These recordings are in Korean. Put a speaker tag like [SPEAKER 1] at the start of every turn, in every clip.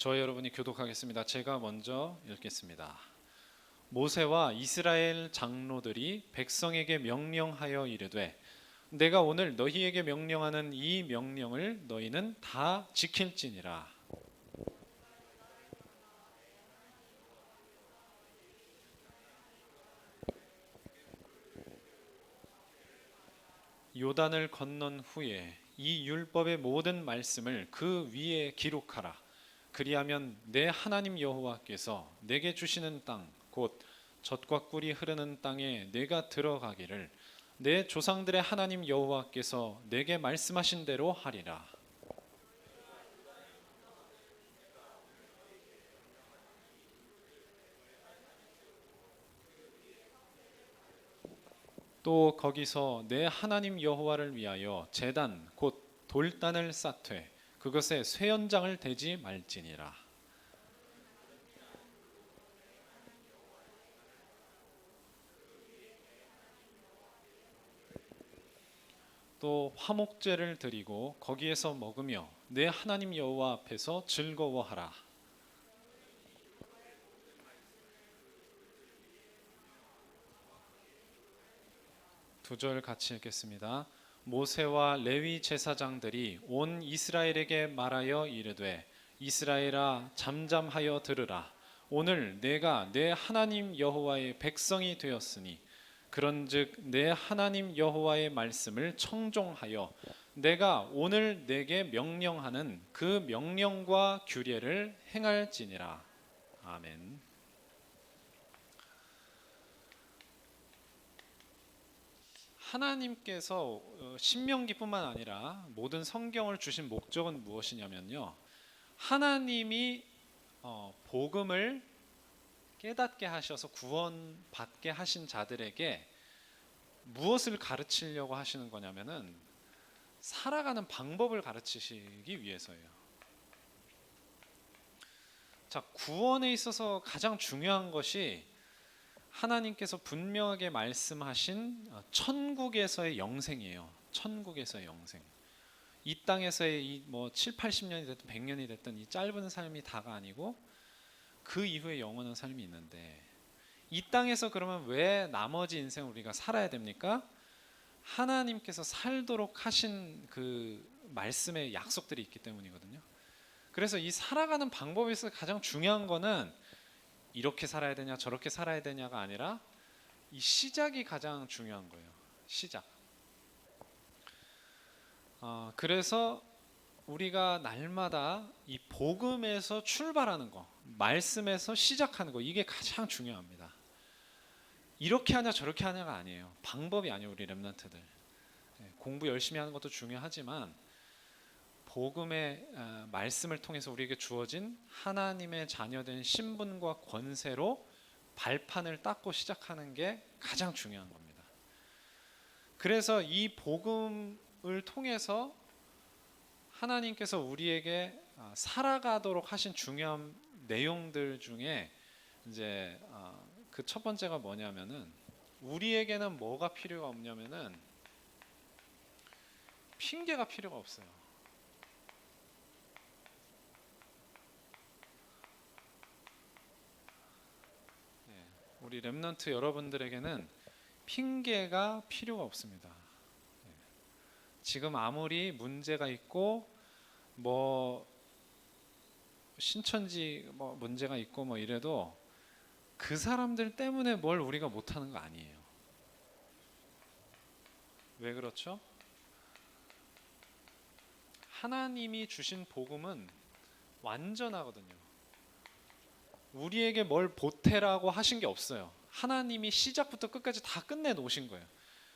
[SPEAKER 1] 저와 여러분이 교독하겠습니다. 제가 먼저 읽겠습니다. 모세와 이스라엘 장로들이 백성에게 명령하여 이르되 내가 오늘 너희에게 명령하는 이 명령을 너희는 다 지킬지니라. 요단을 건넌 후에 이 율법의 모든 말씀을 그 위에 기록하라. 그리하면 내 하나님 여호와께서 내게 주시는 땅 곧 젖과 꿀이 흐르는 땅에 내가 들어가기를 내 조상들의 하나님 여호와께서 내게 말씀하신 대로 하리라. 또 거기서 내 하나님 여호와를 위하여 제단 곧 돌단을 쌓되 그것에 쇠연장을 대지 말지니라. 또 화목제를 드리고 거기에서 먹으며 내 하나님 여호와 앞에서 즐거워하라. 두 절 같이 읽겠습니다. 모세와 레위 제사장들이 온 이스라엘에게 말하여 이르되 이스라엘아 잠잠하여 들으라. 오늘 내가 내 하나님 여호와의 백성이 되었으니 그런즉 내 하나님 여호와의 말씀을 청종하여 내가 오늘 내게 명령하는 그 명령과 규례를 행할지니라. 아멘. 하나님께서 신명기뿐만 아니라 모든 성경을 주신 목적은 무엇이냐면요, 하나님이 복음을 깨닫게 하셔서 구원받게 하신 자들에게 무엇을 가르치려고 하시는 거냐면은 살아가는 방법을 가르치시기 위해서예요. 자, 구원에 있어서 가장 중요한 것이 하나님께서 분명하게 말씀하신 천국에서의 영생이에요. 천국에서의 영생. 이 땅에서의 뭐 7, 80년이 됐든 100년이 됐든 이 짧은 삶이 다가 아니고 그 이후에 영원한 삶이 있는데, 이 땅에서 그러면 왜 나머지 인생을 우리가 살아야 됩니까? 하나님께서 살도록 하신 그 말씀의 약속들이 있기 때문이거든요. 그래서 이 살아가는 방법에서 가장 중요한 거는 이렇게 살아야 되냐 저렇게 살아야 되냐가 아니라 이 시작이 가장 중요한 거예요. 시작. 그래서 우리가 날마다 이 복음에서 출발하는 거, 말씀에서 시작하는 거, 이게 가장 중요합니다. 이렇게 하냐 저렇게 하냐가 아니에요. 방법이 아니에요. 우리 렘넌트들 공부 열심히 하는 것도 중요하지만 복음의 말씀을 통해서 우리에게 주어진 하나님의 자녀된 신분과 권세로 발판을 닦고 시작하는 게 가장 중요한 겁니다. 그래서 이 복음을 통해서 하나님께서 우리에게 살아가도록 하신 중요한 내용들 중에 이제 그 첫 번째가 뭐냐면은, 우리에게는 뭐가 필요가 없냐면은 핑계가 필요가 없어요. 우리 렘넌트 여러분들에게는 핑계가 필요가 없습니다. 지금 아무리 문제가 있고 뭐 신천지 뭐 문제가 있고 뭐 이래도 그 사람들 때문에 뭘 우리가 못하는 거 아니에요. 왜 그렇죠? 하나님이 주신 복음은 완전하거든요. 우리에게 뭘 보태라고 하신 게 없어요. 하나님이 시작부터 끝까지 다 끝내 놓으신 거예요.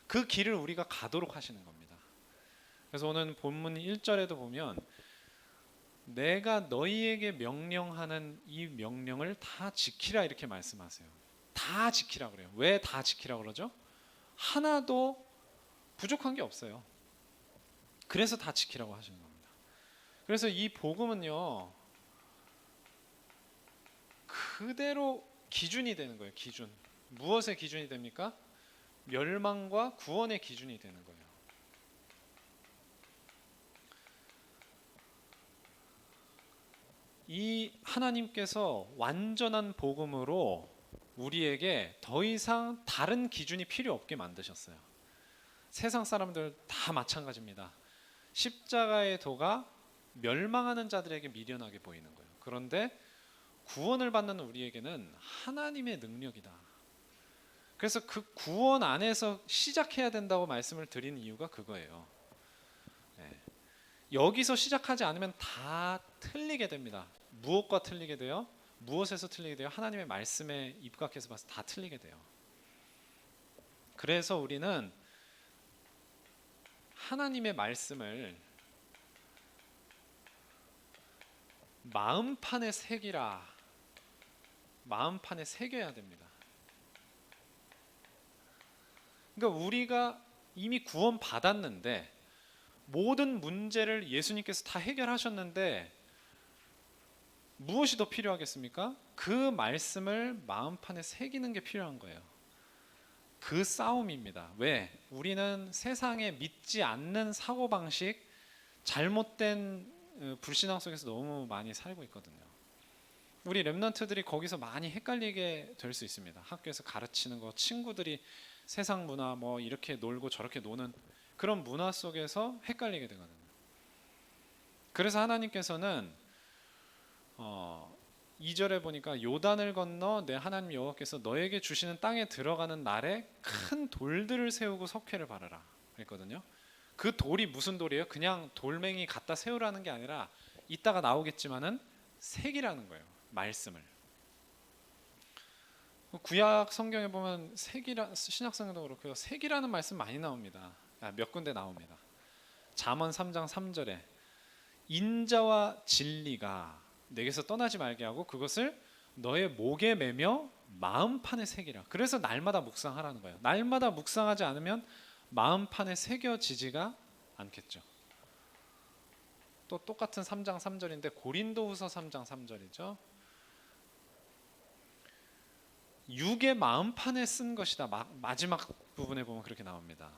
[SPEAKER 1] 그 길을 우리가 가도록 하시는 겁니다. 그래서 오늘 본문 1절에도 보면 내가 너희에게 명령하는 이 명령을 다 지키라 이렇게 말씀하세요. 다 지키라 그래요. 왜 다 지키라 그러죠? 하나도 부족한 게 없어요. 그래서 다 지키라고 하시는 겁니다. 그래서 이 복음은요, 그대로 기준이 되는 거예요. 기준. 무엇의 기준이 됩니까? 멸망과 구원의 기준이 되는 거예요. 이 하나님께서 완전한 복음으로 우리에게 더 이상 다른 기준이 필요 없게 만드셨어요. 세상 사람들 다 마찬가지입니다. 십자가의 도가 멸망하는 자들에게 미련하게 보이는 거예요. 그런데 구원을 받는 우리에게는 하나님의 능력이다. 그래서 그 구원 안에서 시작해야 된다고 말씀을 드린 이유가 그거예요. 네. 여기서 시작하지 않으면 다 틀리게 됩니다. 무엇과 틀리게 돼요? 무엇에서 틀리게 돼요? 하나님의 말씀에 입각해서 봐서 다 틀리게 돼요. 그래서 우리는 하나님의 말씀을 마음판에 새기라. 마음판에 새겨야 됩니다. 그러니까 우리가 이미 구원 받았는데 모든 문제를 예수님께서 다 해결하셨는데 무엇이 더 필요하겠습니까? 그 말씀을 마음판에 새기는 게 필요한 거예요. 그 싸움입니다. 왜? 우리는 세상에 믿지 않는 사고방식, 잘못된 불신앙 속에서 너무 많이 살고 있거든요. 우리 렘넌트들이 거기서 많이 헷갈리게 될 수 있습니다. 학교에서 가르치는 거, 친구들이 세상 문화 뭐 이렇게 놀고 저렇게 노는 그런 문화 속에서 헷갈리게 되거든요. 그래서 하나님께서는 2절에 보니까 요단을 건너 내 하나님 여호와께서 너에게 주시는 땅에 들어가는 날에 큰 돌들을 세우고 석회를 바르라 그랬거든요. 그 돌이 무슨 돌이에요? 그냥 돌멩이 갖다 세우라는 게 아니라 이따가 나오겠지만은 색이라는 거예요. 말씀을. 구약 성경에 보면 색이라 신약 성경도 그렇고요. 색이라는 말씀 많이 나옵니다. 몇 군데 나옵니다. 잠언 3장 3절에 인자와 진리가 내게서 떠나지 말게 하고 그것을 너의 목에 매며 마음판에 새기라. 그래서 날마다 묵상하라는 거예요. 날마다 묵상하지 않으면 마음판에 새겨지지가 않겠죠. 또 똑같은 3장 3절인데 고린도후서 3장 3절이죠. 육의 마음판에 쓴 것이다. 마지막 부분에 보면 그렇게 나옵니다.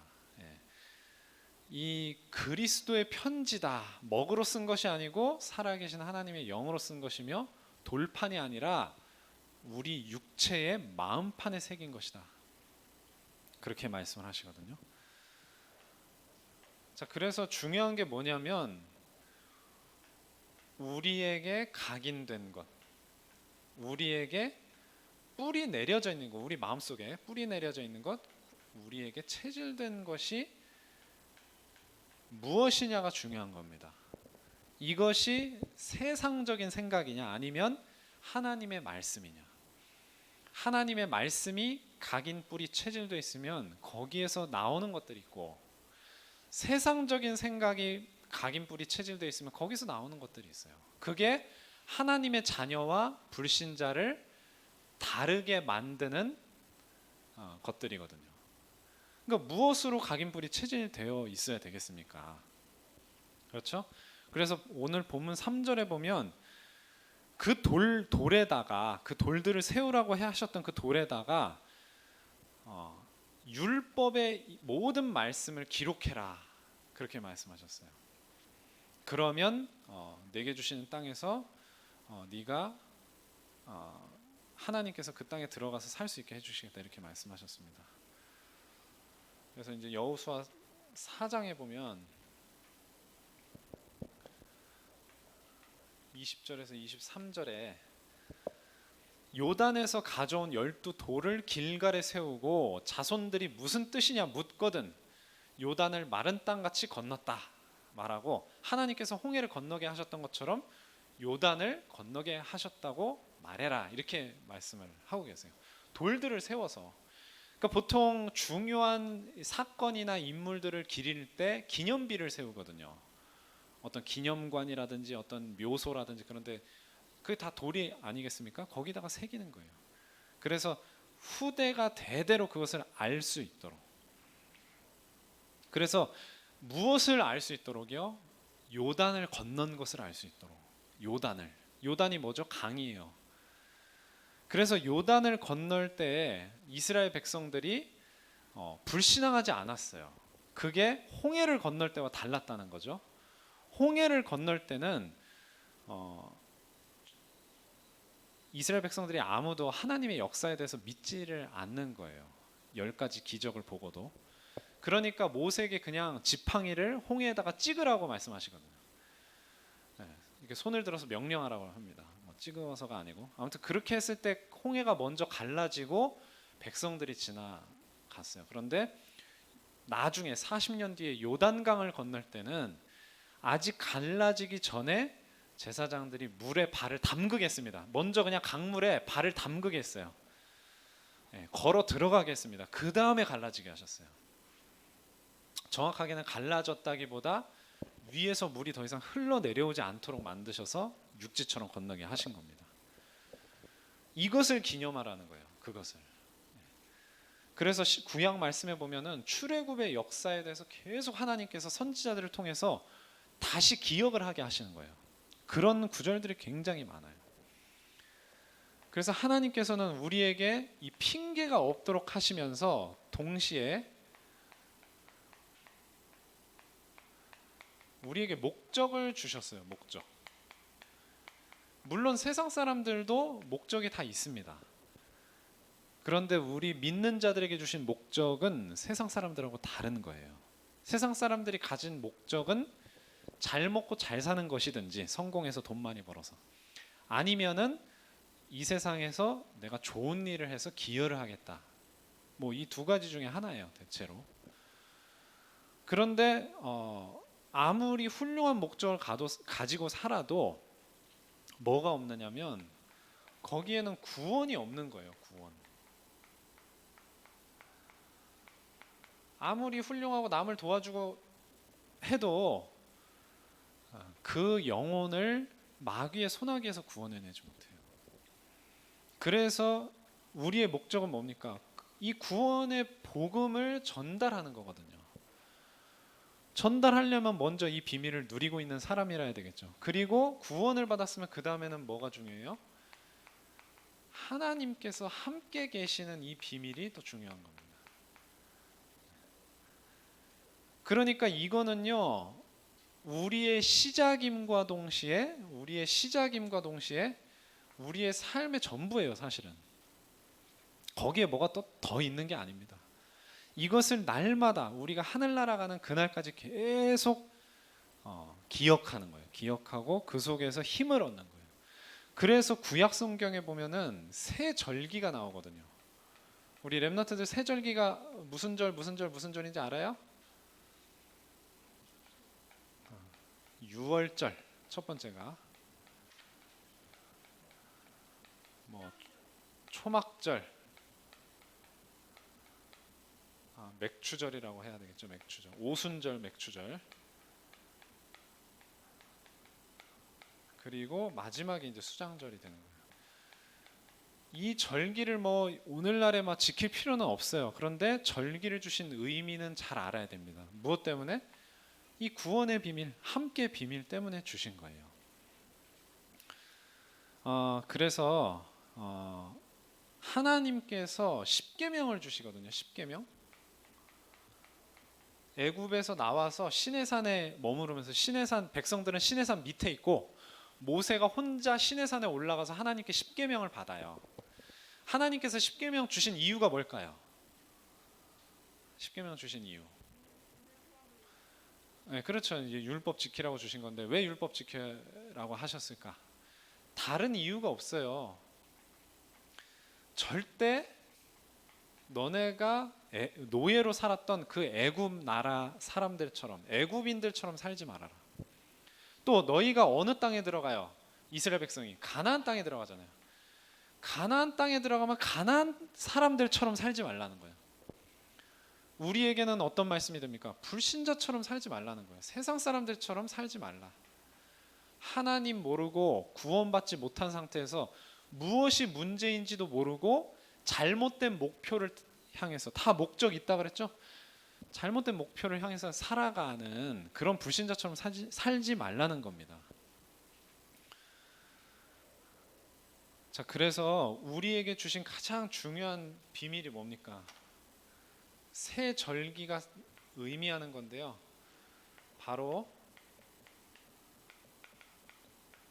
[SPEAKER 1] 이 그리스도의 편지다. 먹으로 쓴 것이 아니고 살아계신 하나님의 영으로 쓴 것이며 돌판이 아니라 우리 육체의 마음판에 새긴 것이다. 그렇게 말씀을 하시거든요. 자, 그래서 중요한 게 뭐냐면 우리에게 각인된 것, 우리에게 뿌리 내려져 있는 것, 우리 마음속에 뿌리 내려져 있는 것, 우리에게 체질된 것이 무엇이냐가 중요한 겁니다. 이것이 세상적인 생각이냐 아니면 하나님의 말씀이냐. 하나님의 말씀이 각인 뿌리 체질되어 있으면 거기에서 나오는 것들이 있고 세상적인 생각이 각인 뿌리 체질되어 있으면 거기서 나오는 것들이 있어요. 그게 하나님의 자녀와 불신자를 다르게 만드는 것들이거든요. 그러니까 무엇으로 각인뿌리 체질되어 있어야 되겠습니까? 그렇죠? 그래서 오늘 본문 3절에 보면 그 돌에다가 그 돌들을 세우라고 하셨던 그 돌에다가 율법의 모든 말씀을 기록해라 그렇게 말씀하셨어요. 그러면 내게 주시는 땅에서 네가 하나님께서 그 땅에 들어가서 살 수 있게 해주시겠다 이렇게 말씀하셨습니다. 그래서 이제 여호수아 4장에 보면 20절에서 23절에 요단에서 가져온 12돌을 길갈에 세우고 자손들이 무슨 뜻이냐 묻거든 요단을 마른 땅같이 건넜다 말하고 하나님께서 홍해를 건너게 하셨던 것처럼 요단을 건너게 하셨다고 말해라 이렇게 말씀을 하고 계세요. 돌들을 세워서 그러니까 보통 중요한 사건이나 인물들을 기릴 때 기념비를 세우거든요. 어떤 기념관이라든지 어떤 묘소라든지 그런데 그게 다 돌이 아니겠습니까? 거기다가 새기는 거예요. 그래서 후대가 대대로 그것을 알 수 있도록. 그래서 무엇을 알 수 있도록요? 요단을 건넌 것을 알 수 있도록. 요단이 뭐죠? 강이에요. 그래서 요단을 건널 때 이스라엘 백성들이 불신앙하지 않았어요. 그게 홍해를 건널 때와 달랐다는 거죠. 홍해를 건널 때는 이스라엘 백성들이 아무도 하나님의 역사에 대해서 믿지를 않는 거예요. 10가지 기적을 보고도. 그러니까 모세에게 그냥 지팡이를 홍해에다가 찍으라고 말씀하시거든요. 네, 이렇게 손을 들어서 명령하라고 합니다. 뭐 찍어서가 아니고 아무튼 그렇게 했을 때 홍해가 먼저 갈라지고 백성들이 지나갔어요. 그런데 나중에 40년 뒤에 요단강을 건널 때는 아직 갈라지기 전에 제사장들이 물에 발을 담그게 했습니다. 먼저 그냥 강물에 발을 담그게 했어요. 네, 걸어 들어가게 했습니다. 그 다음에 갈라지게 하셨어요. 정확하게는 갈라졌다기보다 위에서 물이 더 이상 흘러내려오지 않도록 만드셔서 육지처럼 건너게 하신 겁니다. 이것을 기념하라는 거예요. 그것을. 그래서 구약 말씀에 보면은 출애굽의 역사에 대해서 계속 하나님께서 선지자들을 통해서 다시 기억을 하게 하시는 거예요. 그런 구절들이 굉장히 많아요. 그래서 하나님께서는 우리에게 이 핑계가 없도록 하시면서 동시에 우리에게 목적을 주셨어요. 목적. 물론 세상 사람들도 목적이 다 있습니다. 그런데 우리 믿는 자들에게 주신 목적은 세상 사람들하고 다른 거예요. 세상 사람들이 가진 목적은 잘 먹고 잘 사는 것이든지 성공해서 돈 많이 벌어서, 아니면은 이 세상에서 내가 좋은 일을 해서 기여를 하겠다. 뭐 이 두 가지 중에 하나예요, 대체로. 그런데 아무리 훌륭한 목적을 가지고 살아도 뭐가 없느냐면 거기에는 구원이 없는 거예요. 구원. 아무리 훌륭하고 남을 도와주고 해도 그 영혼을 마귀의 소나기에서 구원해내지 못해요. 그래서 우리의 목적은 뭡니까? 이 구원의 복음을 전달하는 거거든요. 전달하려면 먼저 이 비밀을 누리고 있는 사람이라야 되겠죠. 그리고 구원을 받았으면 그 다음에는 뭐가 중요해요? 하나님께서 함께 계시는 이 비밀이 더 중요한 겁니다. 그러니까 이거는요, 우리의 시작임과 동시에 우리의 삶의 전부예요. 사실은 거기에 뭐가 또 더 있는 게 아닙니다. 이것을 날마다 우리가 하늘나라 가는 그날까지 계속 기억하는 거예요. 기억하고 그 속에서 힘을 얻는 거예요. 그래서 구약 성경에 보면은 새 절기가 나오거든요. 우리 렘넌트들 새 절기가 무슨 절인지 알아요? 유월절 첫 번째가 뭐 초막절, 맥추절이라고 해야 되겠죠. 맥추절, 오순절, 맥추절, 그리고 마지막에 이제 수장절이 되는 거예요. 이 절기를 뭐 오늘날에 막 지킬 필요는 없어요. 그런데 절기를 주신 의미는 잘 알아야 됩니다. 무엇 때문에? 이 구원의 비밀, 함께 비밀 때문에 주신 거예요. 그래서 하나님께서 십계명을 주시거든요. 십계명. 애굽에서 나와서 시내산에 머무르면서 시내산 백성들은 시내산 밑에 있고 모세가 혼자 시내산에 올라가서 하나님께 십계명을 받아요. 하나님께서 십계명 주신 이유가 뭘까요? 십계명 주신 이유. 네, 그렇죠. 이제 율법 지키라고 주신 건데 왜 율법 지키라고 하셨을까? 다른 이유가 없어요. 절대 너네가 노예로 살았던 그 애굽 나라 사람들처럼, 애굽인들처럼 살지 말아라. 또 너희가 어느 땅에 들어가요? 이스라엘 백성이 가나안 땅에 들어가잖아요. 가나안 땅에 들어가면 가나안 사람들처럼 살지 말라는 거예요. 우리에게는 어떤 말씀이 됩니까? 불신자처럼 살지 말라는 거예요. 세상 사람들처럼 살지 말라. 하나님 모르고 구원받지 못한 상태에서 무엇이 문제인지도 모르고 잘못된 목표를 향해서, 다 목적 있다 그랬죠? 잘못된 목표를 향해서 살아가는 그런 불신자처럼 살지 말라는 겁니다. 자, 그래서 우리에게 주신 가장 중요한 비밀이 뭡니까? 새 절기가 의미하는 건데요. 바로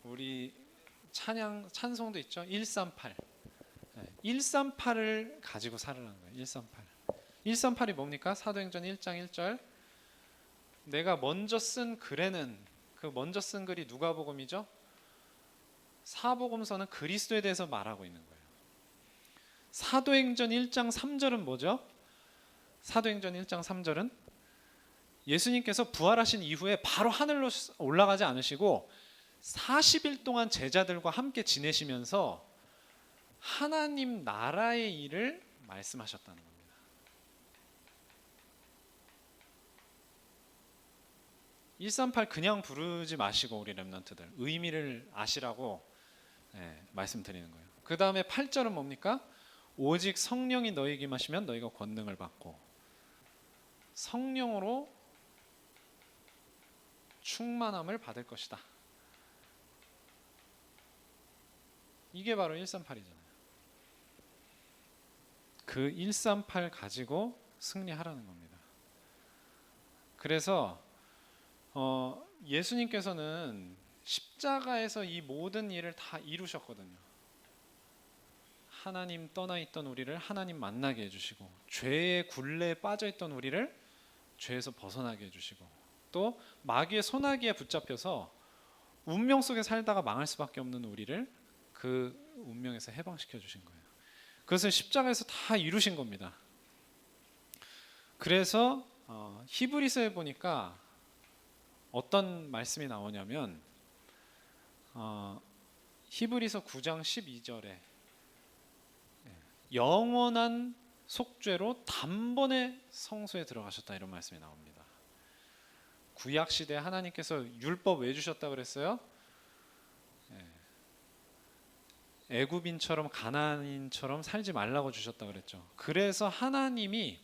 [SPEAKER 1] 우리 찬송도 있죠. 138. 138을 가지고 살으라는 거예요. 138. 138이 뭡니까? 사도행전 1장 1절. 내가 먼저 쓴 글에는, 그 먼저 쓴 글이 누가복음이죠. 사복음서는 그리스도에 대해서 말하고 있는 거예요. 사도행전 1장 3절은 뭐죠? 사도행전 1장 3절은 예수님께서 부활하신 이후에 바로 하늘로 올라가지 않으시고 40일 동안 제자들과 함께 지내시면서 하나님 나라의 일을 말씀하셨다는 겁니다. (138) 그냥 부르지 마시고 우리 렘넌트들 의미를 아시라고 말씀드리는 거예요. 그 다음에 8절은 뭡니까? 오직 성령이 너희에게 임하시면 너희가 권능을 받고, 성령으로 충만함을 받을 것이다. 이게 바로 138이잖아요. 그 138 가지고 승리하라는 겁니다. 그래서 예수님께서는 십자가에서 이 모든 일을 다 이루셨거든요. 하나님 떠나 있던 우리를 하나님 만나게 해주시고, 죄의 굴레에 빠져 있던 우리를 죄에서 벗어나게 해주시고, 또 마귀의 소나기에 붙잡혀서 운명 속에 살다가 망할 수밖에 없는 우리를 그 운명에서 해방시켜 주신 거예요. 그것을 십자가에서 다 이루신 겁니다. 그래서 히브리서에 보니까 어떤 말씀이 나오냐면 히브리서 9장 12절에 영원한 속죄로 단번에 성소에 들어가셨다, 이런 말씀이 나옵니다. 구약 시대에 하나님께서 율법 왜 주셨다 그랬어요? 애굽인처럼 가나안인처럼 살지 말라고 주셨다 그랬죠. 그래서 하나님이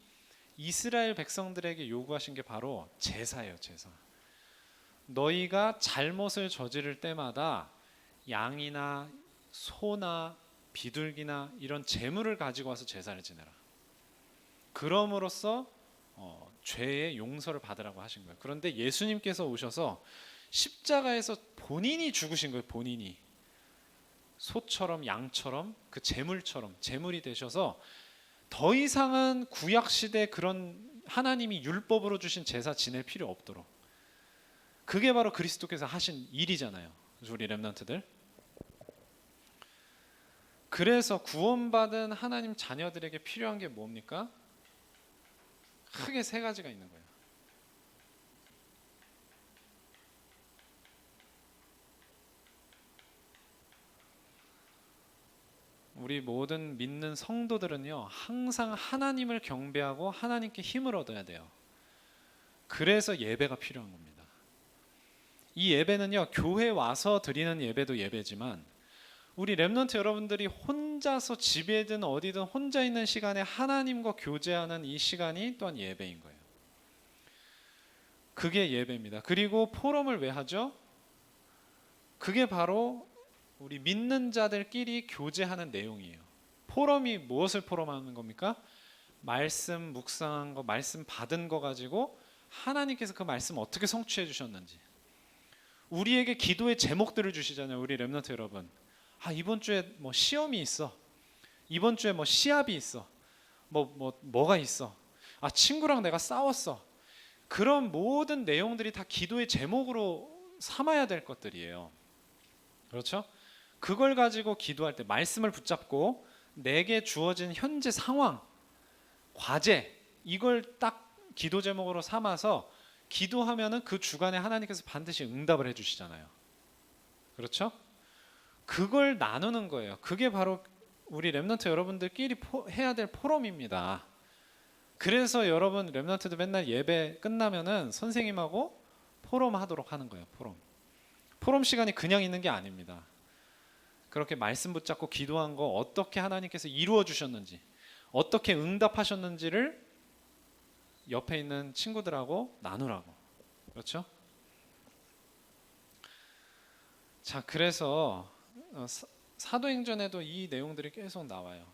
[SPEAKER 1] 이스라엘 백성들에게 요구하신 게 바로 제사예요. 제사. 너희가 잘못을 저지를 때마다 양이나 소나 비둘기나 이런 제물을 가지고 와서 제사를 지내라. 그럼으로써 죄의 용서를 받으라고 하신 거예요. 그런데 예수님께서 오셔서 십자가에서 본인이 죽으신 거예요. 본인이 소처럼 양처럼 그 제물처럼 제물이 되셔서 더 이상은 구약 시대 그런 하나님이 율법으로 주신 제사 지낼 필요 없도록, 그게 바로 그리스도께서 하신 일이잖아요. 우리 렘넌트들. 그래서 구원받은 하나님 자녀들에게 필요한 게 뭡니까? 크게 세 가지가 있는 거예요. 우리 모든 믿는 성도들은요, 항상 하나님을 경배하고 하나님께 힘을 얻어야 돼요. 그래서 예배가 필요한 겁니다. 이 예배는요, 교회 와서 드리는 예배도 예배지만 우리 렘넌트 여러분들이 혼자서 집에든 어디든 혼자 있는 시간에 하나님과 교제하는 이 시간이 또한 예배인 거예요. 그게 예배입니다. 그리고 포럼을 왜 하죠? 그게 바로 우리 믿는 자들끼리 교제하는 내용이에요. 포럼이 무엇을 포럼하는 겁니까? 말씀 묵상한 거, 말씀 받은 거 가지고 하나님께서 그 말씀 어떻게 성취해 주셨는지, 우리에게 기도의 제목들을 주시잖아요. 우리 렘넌트 여러분, 이번 주에 뭐 시험이 있어, 이번 주에 뭐 시합이 있어, 뭐가 있어, 친구랑 내가 싸웠어. 그런 모든 내용들이 다 기도의 제목으로 삼아야 될 것들이에요. 그렇죠? 그걸 가지고 기도할 때 말씀을 붙잡고 내게 주어진 현재 상황, 과제, 이걸 딱 기도 제목으로 삼아서 기도하면은 그 주간에 하나님께서 반드시 응답을 해주시잖아요. 그렇죠? 그걸 나누는 거예요. 그게 바로 우리 렘넌트 여러분들끼리 해야 될 포럼입니다. 그래서 여러분 렘넌트도 맨날 예배 끝나면은 선생님하고 포럼 하도록 하는 거예요. 포럼 시간이 그냥 있는 게 아닙니다. 그렇게 말씀 붙잡고 기도한 거 어떻게 하나님께서 이루어 주셨는지, 어떻게 응답하셨는지를 옆에 있는 친구들하고 나누라고. 그렇죠? 자, 그래서 사도행전에도 이 내용들이 계속 나와요.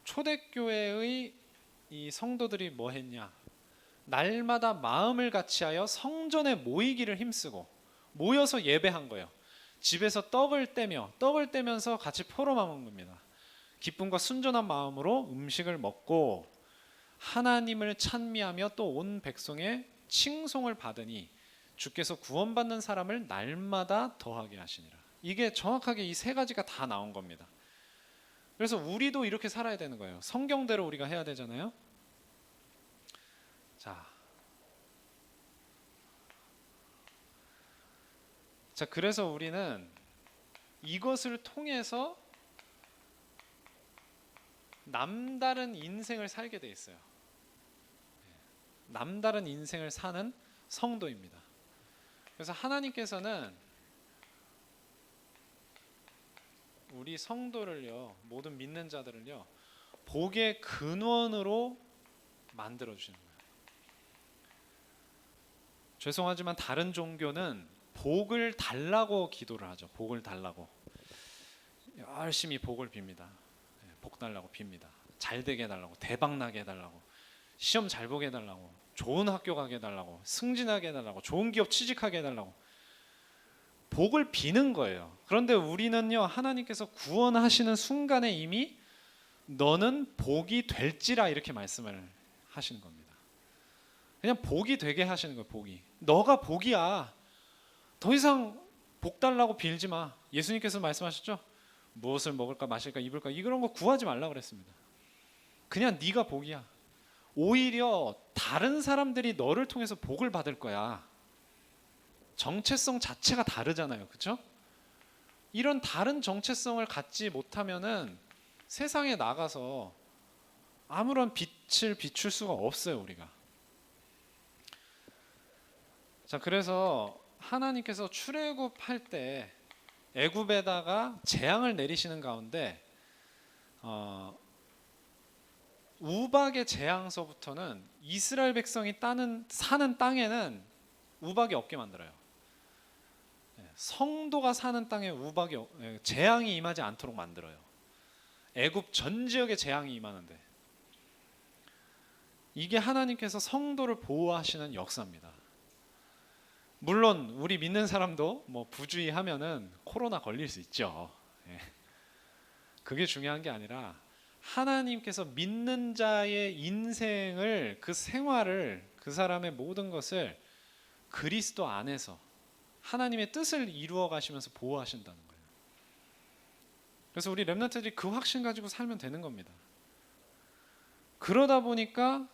[SPEAKER 1] 초대교회의 이 성도들이 뭐 했냐? 날마다 마음을 같이하여 성전에 모이기를 힘쓰고 모여서 예배한 거예요. 집에서 떡을 떼면서 같이 포로 먹은 겁니다. 기쁨과 순전한 마음으로 음식을 먹고 하나님을 찬미하며 또 온 백성의 칭송을 받으니 주께서 구원받는 사람을 날마다 더하게 하시니라. 이게 정확하게 이 세 가지가 다 나온 겁니다. 그래서 우리도 이렇게 살아야 되는 거예요. 성경대로 우리가 해야 되잖아요. 자, 그래서 우리는 이것을 통해서 남다른 인생을 살게 돼 있어요. 남다른 인생을 사는 성도입니다. 그래서 하나님께서는 우리 성도를요, 모든 믿는 자들을요, 복의 근원으로 만들어 주시는 거예요. 죄송하지만 다른 종교는 복을 달라고 기도를 하죠. 복을 달라고 열심히 복을 빕니다. 복 달라고 빕니다. 잘 되게 해달라고, 대박 나게 해달라고, 시험 잘 보게 해달라고, 좋은 학교 가게 해달라고, 승진하게 해달라고, 좋은 기업 취직하게 해달라고 복을 비는 거예요. 그런데 우리는요, 하나님께서 구원하시는 순간에 이미 너는 복이 될지라 이렇게 말씀을 하시는 겁니다. 그냥 복이 되게 하시는 거예요. 복이. 너가 복이야. 더 이상 복 달라고 빌지 마. 예수님께서 말씀하셨죠? 무엇을 먹을까 마실까 입을까 이런 거 구하지 말라 그랬습니다. 그냥 네가 복이야. 오히려 다른 사람들이 너를 통해서 복을 받을 거야. 정체성 자체가 다르잖아요. 그렇죠? 이런 다른 정체성을 갖지 못하면은 세상에 나가서 아무런 빛을 비출 수가 없어요, 우리가. 자, 그래서 하나님께서 출애굽할 때 애굽에다가 재앙을 내리시는 가운데 우박의 재앙서부터는 이스라엘 백성이 사는 땅에는 우박이 없게 만들어요. 성도가 사는 땅에 재앙이 임하지 않도록 만들어요. 애굽 전 지역에 재앙이 임하는데 이게 하나님께서 성도를 보호하시는 역사입니다. 물론 우리 믿는 사람도 뭐 부주의하면은 코로나 걸릴 수 있죠. 그게 중요한 게 아니라 하나님께서 믿는 자의 인생을, 그 생활을, 그 사람의 모든 것을 그리스도 안에서 하나님의 뜻을 이루어 가시면서 보호하신다는 거예요. 그래서 우리 렘넌트들이 그 확신 가지고 살면 되는 겁니다. 그러다 보니까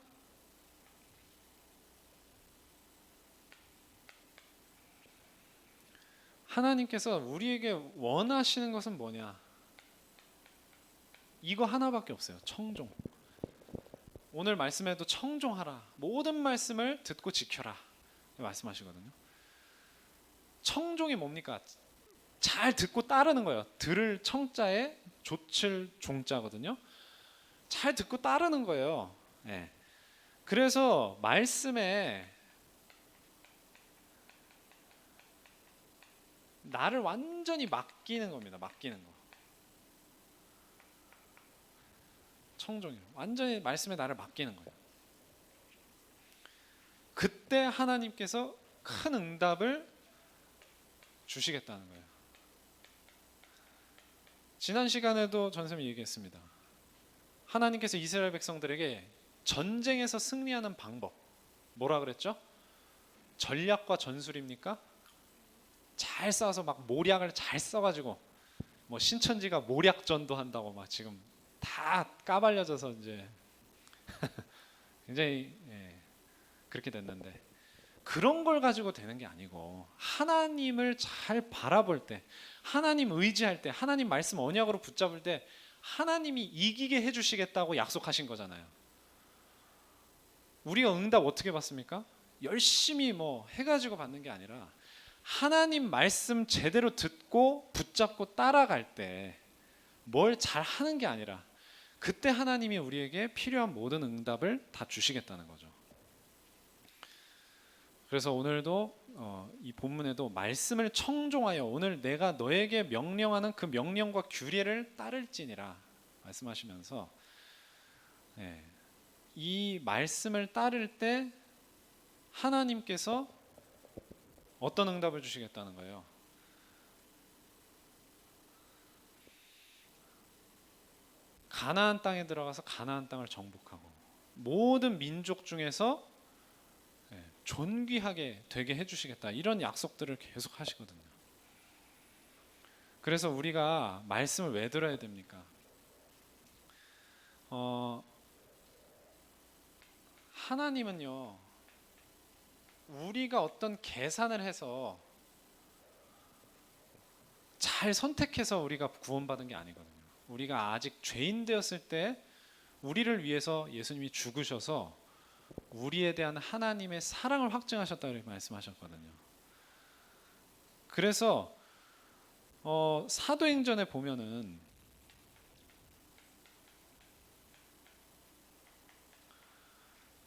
[SPEAKER 1] 하나님께서 우리에게 원하시는 것은 뭐냐? 이거 하나밖에 없어요. 청종. 오늘 말씀에도 청종하라. 모든 말씀을 듣고 지켜라. 말씀하시거든요. 청종이 뭡니까? 잘 듣고 따르는 거예요. 들을 청자에 좇을 종자거든요. 잘 듣고 따르는 거예요. 그래서 말씀에 나를 완전히 맡기는 겁니다. 맡기는 거. 청종이에요. 완전히 말씀에 나를 맡기는 거예요. 그때 하나님께서 큰 응답을 주시겠다는 거예요. 지난 시간에도 전쌤이 얘기했습니다. 하나님께서 이스라엘 백성들에게 전쟁에서 승리하는 방법 뭐라 그랬죠? 전략과 전술입니까? 잘 싸워서 막 모략을 잘 써가지고 뭐 신천지가 모략전도 한다고 막 지금 다 까발려져서 이제 굉장히 그렇게 됐는데 그런 걸 가지고 되는 게 아니고 하나님을 잘 바라볼 때, 하나님 의지할 때, 하나님 말씀 언약으로 붙잡을 때 하나님이 이기게 해주시겠다고 약속하신 거잖아요. 우리가 응답 어떻게 받습니까? 열심히 뭐 해가지고 받는 게 아니라 하나님 말씀 제대로 듣고 붙잡고 따라갈 때 뭘 잘 하는 게 아니라 그때 하나님이 우리에게 필요한 모든 응답을 다 주시겠다는 거죠. 그래서 오늘도 이 본문에도 말씀을 청종하여 오늘 내가 너에게 명령하는 그 명령과 규례를 따를지니라 말씀하시면서 이 말씀을 따를 때 하나님께서 어떤 응답을 주시겠다는 거예요? 가나안 땅에 들어가서 가나안 땅을 정복하고 모든 민족 중에서 존귀하게 되게 해주시겠다, 이런 약속들을 계속 하시거든요. 그래서 우리가 말씀을 왜 들어야 됩니까? 하나님은요, 우리가 어떤 계산을 해서 잘 선택해서 우리가 구원받은 게 아니거든요. 우리가 아직 죄인 되었을 때 우리를 위해서 예수님이 죽으셔서 우리에 대한 하나님의 사랑을 확증하셨다고 말씀하셨거든요. 그래서 사도행전에 보면은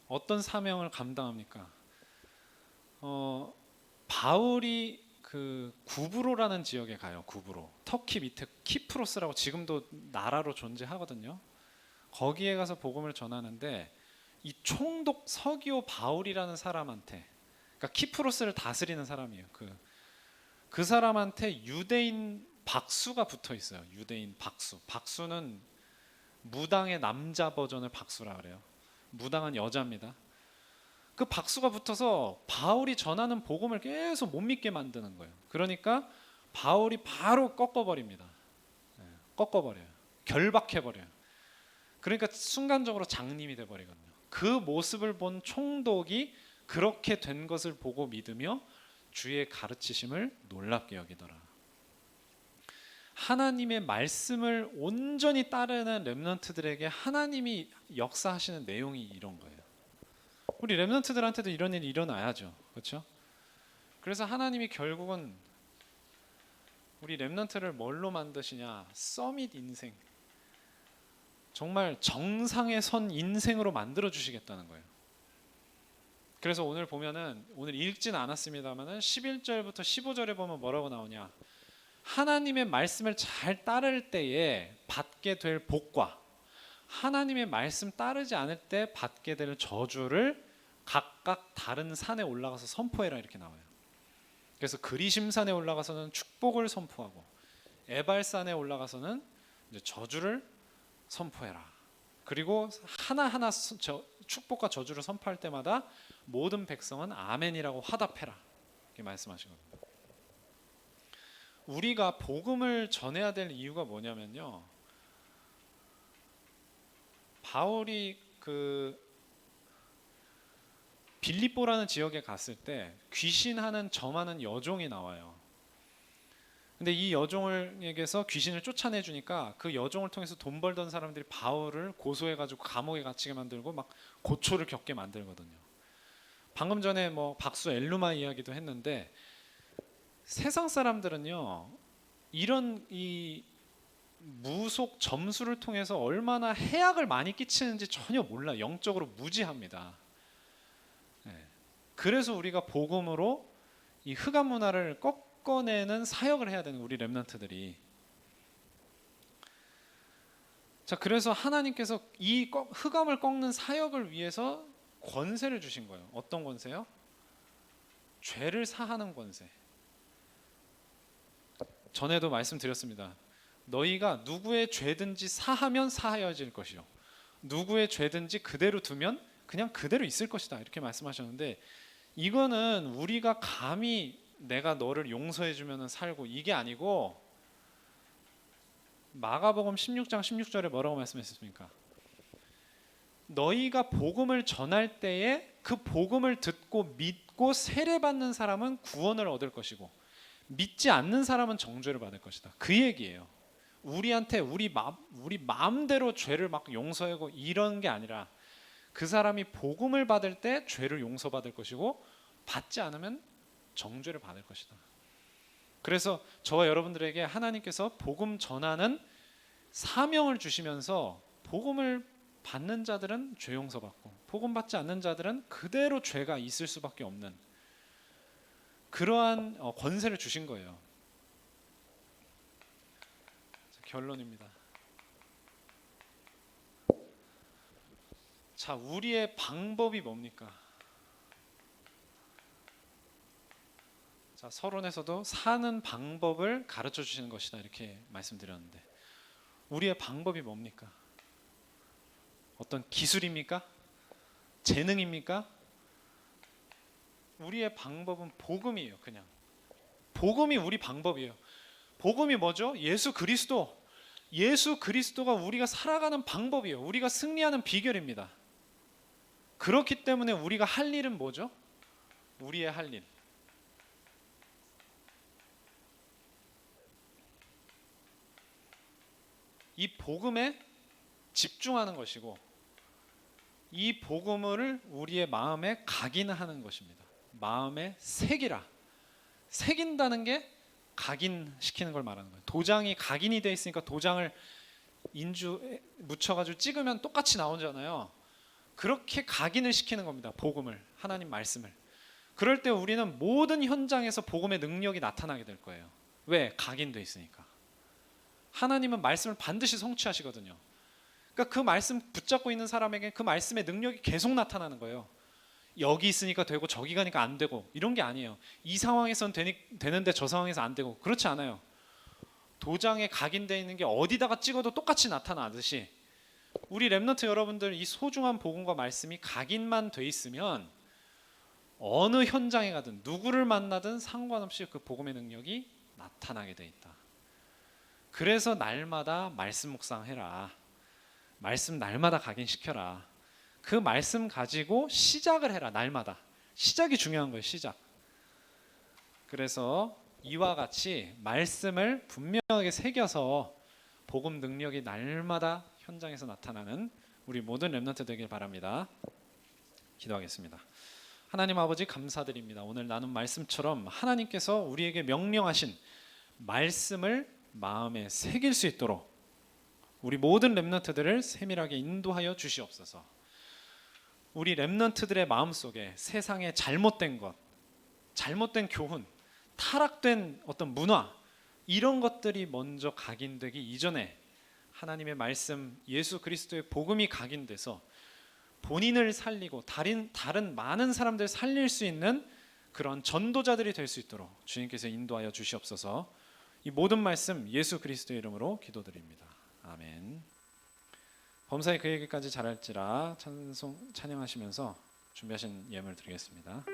[SPEAKER 1] 어떤 사명을 감당합니까? 바울이 그 구브로라는 지역에 가요. 구브로, 터키 밑에 키프로스라고 지금도 나라로 존재하거든요. 거기에 가서 복음을 전하는데 이 총독 서기오 바울이라는 사람한테, 그러니까 키프로스를 다스리는 사람이에요. 그 사람한테 유대인 박수가 붙어 있어요. 유대인 박수. 박수는 무당의 남자 버전을 박수라 그래요. 무당은 여자입니다. 그 박수가 붙어서 바울이 전하는 복음을 계속 못 믿게 만드는 거예요. 그러니까 바울이 바로 꺾어버립니다. 꺾어버려요. 결박해버려요. 그러니까 순간적으로 장님이 돼버리거든요. 그 모습을 본 총독이 그렇게 된 것을 보고 믿으며 주의 가르치심을 놀랍게 여기더라. 하나님의 말씀을 온전히 따르는 렘넌트들에게 하나님이 역사하시는 내용이 이런 거예요. 우리 렘넌트들한테도 이런 일이 일어나야죠. 그렇죠? 그래서 하나님이 결국은 우리 렘넌트를 뭘로 만드시냐? 서밋 인생, 정말 정상에 선 인생으로 만들어 주시겠다는 거예요. 그래서 오늘 보면은, 오늘 읽진 않았습니다만은 11절부터 15절에 보면 뭐라고 나오냐? 하나님의 말씀을 잘 따를 때에 받게 될 복과 하나님의 말씀 따르지 않을 때 받게 될 저주를 각각 다른 산에 올라가서 선포해라, 이렇게 나와요. 그래서 그리심산에 올라가서는 축복을 선포하고 에발산에 올라가서는 이제 저주를 선포해라. 그리고 하나하나 축복과 저주를 선포할 때마다 모든 백성은 아멘이라고 화답해라, 이렇게 말씀하시거든요. 우리가 복음을 전해야 될 이유가 뭐냐면요, 바울이 빌립보라는 지역에 갔을 때 귀신하는 점하는 여종이 나와요. 근데 이 여종에게서 귀신을 쫓아내 주니까 그 여종을 통해서 돈 벌던 사람들이 바울을 고소해가지고 감옥에 갇히게 만들고 막 고초를 겪게 만들거든요. 방금 전에 뭐 박수 엘루마 이야기도 했는데, 세상 사람들은요, 이런 이 무속 점수를 통해서 얼마나 해악을 많이 끼치는지 전혀 몰라. 영적으로 무지합니다. 그래서 우리가 복음으로 이 흑암 문화를 꺾어내는 사역을 해야 되는 우리 렘넌트들이. 자, 그래서 하나님께서 이 흑암을 꺾는 사역을 위해서 권세를 주신 거예요. 어떤 권세요? 죄를 사하는 권세. 전에도 말씀드렸습니다. 너희가 누구의 죄든지 사하면 사하여질 것이요, 누구의 죄든지 그대로 두면 그냥 그대로 있을 것이다, 이렇게 말씀하셨는데, 이거는 우리가 감히 내가 너를 용서해 주면 살고, 이게 아니고 마가복음 16장 16절에 뭐라고 말씀했습니까? 너희가 복음을 전할 때에 그 복음을 듣고 믿고 세례받는 사람은 구원을 얻을 것이고 믿지 않는 사람은 정죄를 받을 것이다, 그 얘기예요. 우리한테 우리 마음대로 죄를 막 용서하고 이런 게 아니라, 그 사람이 복음을 받을 때 죄를 용서받을 것이고 받지 않으면 정죄를 받을 것이다. 그래서 저와 여러분들에게 하나님께서 복음 전하는 사명을 주시면서, 복음을 받는 자들은 죄 용서받고 복음 받지 않는 자들은 그대로 죄가 있을 수밖에 없는 그러한 권세를 주신 거예요. 결론입니다. 자, 우리의 방법이 뭡니까? 자, 서론에서도 사는 방법을 가르쳐 주시는 것이다 이렇게 말씀드렸는데 우리의 방법이 뭡니까? 어떤 기술입니까? 재능입니까? 우리의 방법은 복음이에요. 그냥 복음이 우리 방법이에요. 복음이 뭐죠? 예수 그리스도. 예수 그리스도가 우리가 살아가는 방법이에요. 우리가 승리하는 비결입니다. 그렇기 때문에 우리가 할 일은 뭐죠? 우리의 할 일. 이 복음에 집중하는 것이고 이 복음을 우리의 마음에 각인하는 것입니다. 마음에 새기라. 새긴다는 게 각인시키는 걸 말하는 거예요. 도장이 각인이 돼 있으니까 도장을 인주 묻혀가지고 찍으면 똑같이 나오잖아요. 그렇게 각인을 시키는 겁니다. 복음을, 하나님 말씀을. 그럴 때 우리는 모든 현장에서 복음의 능력이 나타나게 될 거예요. 왜? 각인돼 있으니까. 하나님은 말씀을 반드시 성취하시거든요. 그러니까 그 말씀 붙잡고 있는 사람에게 그 말씀의 능력이 계속 나타나는 거예요. 여기 있으니까 되고 저기 가니까 안 되고 이런 게 아니에요. 이 상황에선 되는데 저 상황에서 안 되고 그렇지 않아요. 도장에 각인되어 있는 게 어디다가 찍어도 똑같이 나타나듯이 우리 렘넌트 여러분들 이 소중한 복음과 말씀이 각인만 돼 있으면 어느 현장에 가든 누구를 만나든 상관없이 그 복음의 능력이 나타나게 돼 있다. 그래서 날마다 말씀 묵상해라. 말씀 날마다 각인시켜라. 그 말씀 가지고 시작을 해라. 날마다. 시작이 중요한 거예요. 시작. 그래서 이와 같이 말씀을 분명하게 새겨서 복음 능력이 날마다 현장에서 나타나는 우리 모든 렘넌트 되길 바랍니다. 기도하겠습니다. 하나님 아버지 감사드립니다. 오늘 나눈 말씀처럼 하나님께서 우리에게 명령하신 말씀을 마음에 새길 수 있도록 우리 모든 렘넌트들을 세밀하게 인도하여 주시옵소서. 우리 렘넌트들의 마음속에 세상의 잘못된 것, 잘못된 교훈, 타락된 어떤 문화 이런 것들이 먼저 각인되기 이전에 하나님의 말씀 예수 그리스도의 복음이 각인돼서 본인을 살리고 다른 많은 사람들 살릴 수 있는 그런 전도자들이 될 수 있도록 주님께서 인도하여 주시옵소서. 이 모든 말씀 예수 그리스도의 이름으로 기도드립니다. 아멘. 범사에 그 얘기까지 잘할지라 찬양하시면서 준비하신 예물 드리겠습니다.